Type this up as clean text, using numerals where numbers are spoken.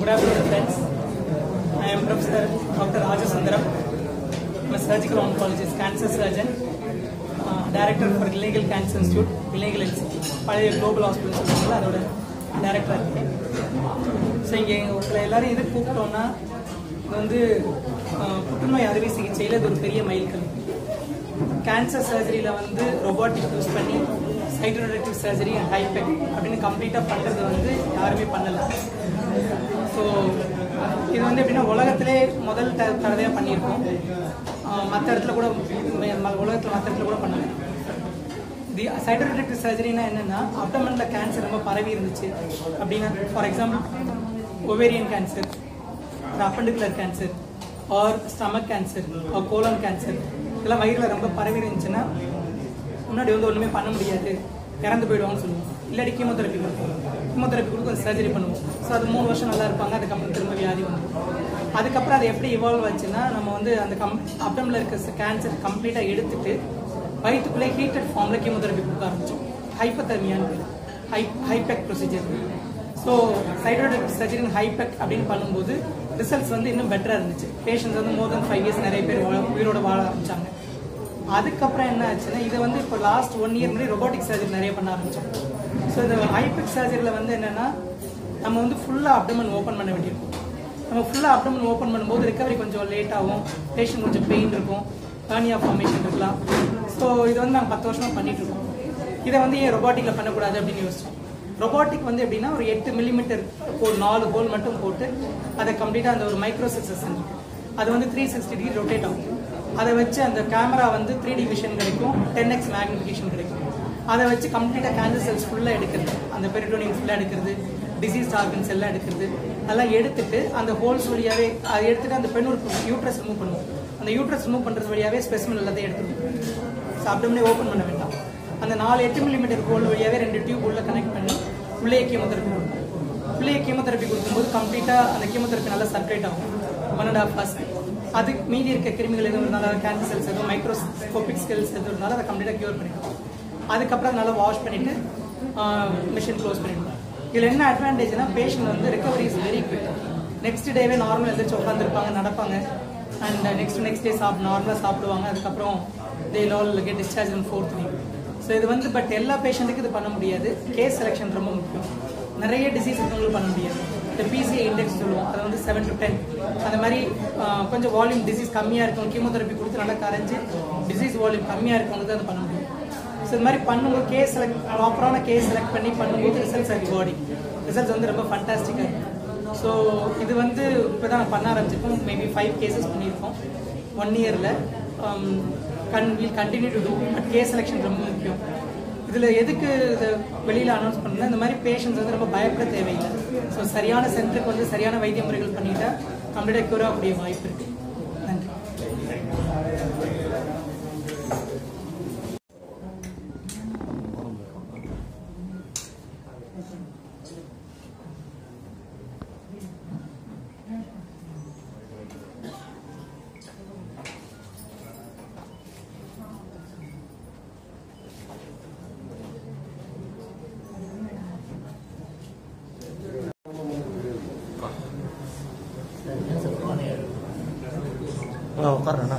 Good afternoon, friends. I am Professor Dr. Rajasundaram. I am a surgical oncologist, cancer surgeon, director for Legal Cancer Institute, Legal பழைய Global Hospital சொல்லுவாங்க அதோட director இருக்கேன். So இங்கே உங்களை எல்லாரும் எது கூப்பிட்டோம்னா இது வந்து புற்றுநோய் அறுவை சிகிச்சையில் இது ஒரு பெரிய மைல்கல். கேன்சர் சர்ஜரியில் வந்து ரொபாட்டிக் யூஸ் பண்ணி சைட்டோரெக்டிவ் சர்ஜரி அண்ட் ஹைபெக் அப்படின்னு கம்ப்ளீட்டாக பண்ணுறது வந்து யாருமே பண்ணலை. ஸோ இது வந்து எப்படின்னா உலகத்திலே முதல் தடவையாக பண்ணியிருக்கோம். மற்ற இடத்துல கூட உலகத்தில் மற்ற இடத்துல கூட பண்ணலை. தி சைட்டோரெக்டிவ் சர்ஜரினா என்னென்னா அப்டமனில் கேன்சர் ரொம்ப பரவி இருந்துச்சு அப்படின்னா, for example ovarian cancer, appendicular cancer, or stomach cancer, or colon cancer, இதெல்லாம் வயிறில் ரொம்ப பரவி இருந்துச்சுன்னா முன்னாடி வந்து ஒன்றுமே பண்ண முடியாது, இறந்து போயிடுவாங்கன்னு சொல்லுவோம். இல்லாட்டி கீமோதெரப்பி கொடுப்போம். கீமோதெரப்பி கொடுத்து கொஞ்சம் சர்ஜரி பண்ணுவோம். ஸோ அது 3 வருஷம் நல்லா இருப்பாங்க. அதுக்கப்புறம் திரும்ப வியாதி வந்துடும். அதுக்கப்புறம் அது எப்படி இவால்வ் ஆச்சுன்னா, நம்ம வந்து அந்த அப்டமில் இருக்க கேன்சர் கம்ப்ளீட்டாக எடுத்துட்டு வயிற்றுக்குள்ளே ஹீட்டட் ஃபார்மில் கீமோதெரப்பி கொடுக்க ஆரம்பித்தோம். ஹைப்போதெர்மியான்னு ஹைபெக் ப்ரொசீஜர். ஸோ சைட்டோரெக்டிவ் சர்ஜரி ஹைபெக் அப்படின்னு பண்ணும்போது ரிசல்ட்ஸ் வந்து இன்னும் பெட்டராக இருந்துச்சு. பேஷண்ட்ஸ் வந்து மோர் தென் 5 இயர்ஸ் நிறைய பேர் உயிரோட வாழ ஆரம்பிச்சாங்க. அதுக்கப்புறம் என்ன ஆச்சுன்னா, இதை வந்து இப்போ லாஸ்ட் 1 இயர் முன்னாடி ரொபாட்டிக் சர்ஜரி நிறைய பண்ண ஆரம்பித்தோம். ஸோ இந்த ஹைபெக் சர்ஜரியில் வந்து என்னென்னா, நம்ம வந்து ஃபுல்லாக அப்டமன் ஓப்பன் பண்ண வேண்டியிருக்கும். நம்ம ஃபுல்லாக அப்டமன் ஓப்பன் பண்ணும்போது ரிகவரி கொஞ்சம் லேட் ஆகும், பேஷண்ட் கொஞ்சம் பெயின் இருக்கும், ஹர்னியா ஃபார்மேஷன் இருக்கலாம். ஸோ இது வந்து நாங்கள் 10 வருஷமாக பண்ணிட்டு இருக்கோம். இதை வந்து ஏன் ரொபாட்டிக்கில் பண்ணக்கூடாது அப்படின்னு யோசிச்சோம். ரொபாட்டிக் வந்து எப்படின்னா ஒரு 8 மில்லிமீட்டர் ஒரு 4 ஹோல் மட்டும் போட்டு அதை கம்ப்ளீட்டாக அந்த ஒரு மைக்ரோ சக்சஷன் அது வந்து 360 டிகிரி ரொட்டேட் ஆகும். அதை வச்சு அந்த கேமரா வந்து 3D விஷன் கிடைக்கும், 10x மேக்னிஃபிகேஷன் கிடைக்கும். அதை வச்சு கம்ப்ளீட்டாக கேன்சர் செல்ஸ் ஃபுல்லாக எடுக்கிறது, அந்த பெரிட்டோனியம் ஃபுல்லாக எடுக்கிறது, டிசீஸ் ஆர்கன்ஸ் எல்லாம் எடுக்கிறது, அதெல்லாம் எடுத்துட்டு அந்த ஹோல்ஸ் வழியாகவே அதை எடுத்துட்டு அந்த பெண் யூட்ரஸ் ரிமூவ் பண்ணுவோம். அந்த யூட்ரஸ் ரிமூவ் பண்ணுறது வழியாகவே ஸ்பெசிமென் எல்லாத்தையும் எடுத்துருவோம். ஸோ அப்டமனே ஓப்பன் பண்ண வேண்டாம். அந்த 4 8 மில்லிமீட்டர் ஹோல் வழியாகவே 2 டியூப் உள்ள கனெக்ட் பண்ணி உள்ளே கீமோதெரப்பி கொடுப்போம். உள்ளே கீமோதெரப்பி கொடுக்கும்போது கம்ப்ளீட்டாக அந்த கீமோதெரப்பி நல்லா சர்க்குலேட் ஆகும் 1.5 hours. அது மீதி இருக்க கிருமிகள் எதுவும் இருந்தாலும் கேன்சர் செல்ஸ் எதுவும் மைக்ரோஸ்கோபிக் ஸ்கெல்ஸ் எதுவும் இருந்தாலும் அதை கம்ப்ளீட்டாக க்யூர் பண்ணிடுவோம். அதுக்கப்புறம் நல்லா வாஷ் பண்ணிவிட்டு மிஷின் க்ளோஸ் பண்ணிடுவோம். இதில் என்ன அட்வான்டேஜ்னா, பேஷண்ட் வந்து recovery is very quick. Next டேவே நார்மல் எந்திரிச்சு உட்காந்துருப்பாங்க, நடப்பாங்க. அண்ட் நெக்ஸ்ட் டே நார்மலாக சாப்பிடுவாங்க. அதுக்கப்புறம் they all get discharge in 4th week. So இது வந்து பட் எல்லா பேஷண்ட்டுக்கும் இது பண்ண முடியாது. கேஸ் செலெக்ஷன் ரொம்ப முக்கியம். நிறைய டிசீஸ் இருக்கவங்களும் பண்ண முடியாது. இந்த பிசிஏ இண்டெக்ஸ் சொல்லுவோம், அது வந்து 7 to 10. அந்த மாதிரி கொஞ்சம் வால்யூம் டிசீஸ் கம்மியாக இருக்கும், கீமோதெரப்பி கொடுத்து நல்லா கரைஞ்சி டிசீஸ் வால்யூம் கம்மியாக இருக்கவங்களுக்கு அதை பண்ண முடியும். ஸோ இது மாதிரி பண்ணும்போது கேஸ் செலக்ட் ப்ராப்பரான கேஸ் செலக்ட் பண்ணி பண்ணும்போது ரிசல்ட்ஸ் ஆர் ரிவார்டிங். ரிசல்ட்ஸ் வந்து ரொம்ப ஃபண்டாஸ்டிக்காக இருக்கும். ஸோ இது வந்து இப்போ தான் நான் பண்ண ஆரம்பிச்சிருக்கோம். மேபி 5 கேசஸ் பண்ணியிருக்கோம் 1 இயரில். Will continue to do. But case selection ரொம்ப முக்கியம். இதில் எதுக்கு இதை வெளியில் அனௌன்ஸ் பண்ணணும்னா, இந்த மாதிரி பேஷண்ட்ஸ் வந்து ரொம்ப பயப்பட தேவையில்லை. ஸோ சரியான சென்டருக்கு வந்து சரியான வைத்திய முறைகள் பண்ணிட்டா கம்ப்ளீட்டாக க்யூர் ஆகக்கூடிய வாய்ப்பு இருக்குது. நன்றி. உட்கார்றேண்ணா.